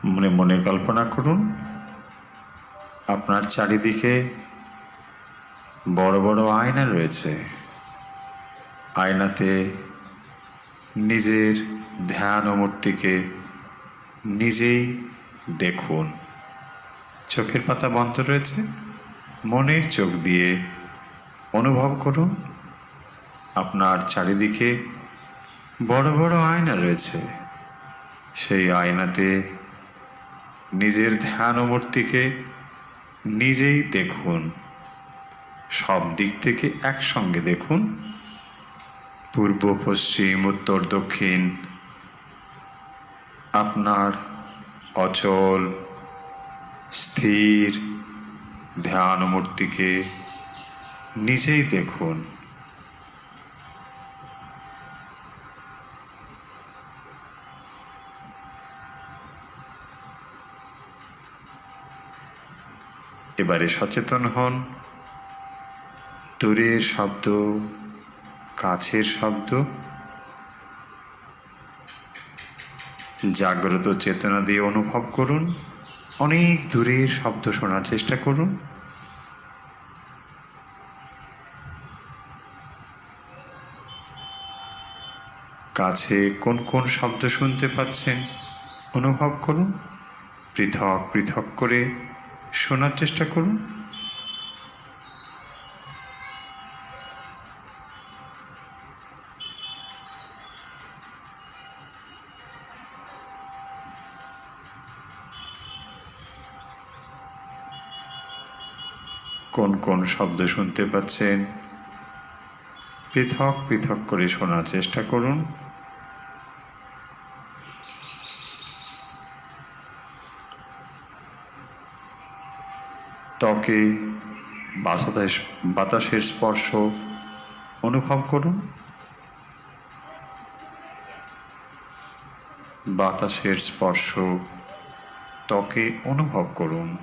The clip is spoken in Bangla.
মনে মনে কল্পনা করুন আপনার চারিদিকে বড় বড় আয়না রয়েছে। আয়নাতে নিজের ধ্যান ও মূর্তিকে নিজেই দেখুন। চোখের পাতা বন্ধ রয়েছে, মনের চোখ দিয়ে অনুভব করুন আপনার চারিদিকে বড় বড় আয়না রয়েছে। সেই আয়নাতে নিজের ধ্যান ও মূর্তিকে নিজেই দেখুন। সব দিক থেকে একসঙ্গে দেখুন, পূর্ব পশ্চিম উত্তর দক্ষিণ। আপনার অচল স্থির ধ্যান মূর্তিকে নিজেই দেখুন। এবারে সচেতন হন, দূরের শব্দ, কাছের শব্দ, জাগ্রত চেতনা দিয়ে অনুভব করুন। অনেক দূরের শব্দ শোনার চেষ্টা করুন। কাছে কোন কোন শব্দ শুনতে পাচ্ছেন অনুভব করুন। পৃথক পৃথক করে শোনার চেষ্টা করুন। কোন কোন শব্দ শুনতে পাচ্ছেন পৃথক পৃথক করে শোনার চেষ্টা করুন। ত্বকে বাতাসের স্পর্শ অনুভব করুন। বাতাসের স্পর্শ ত্বকে অনুভব করুন।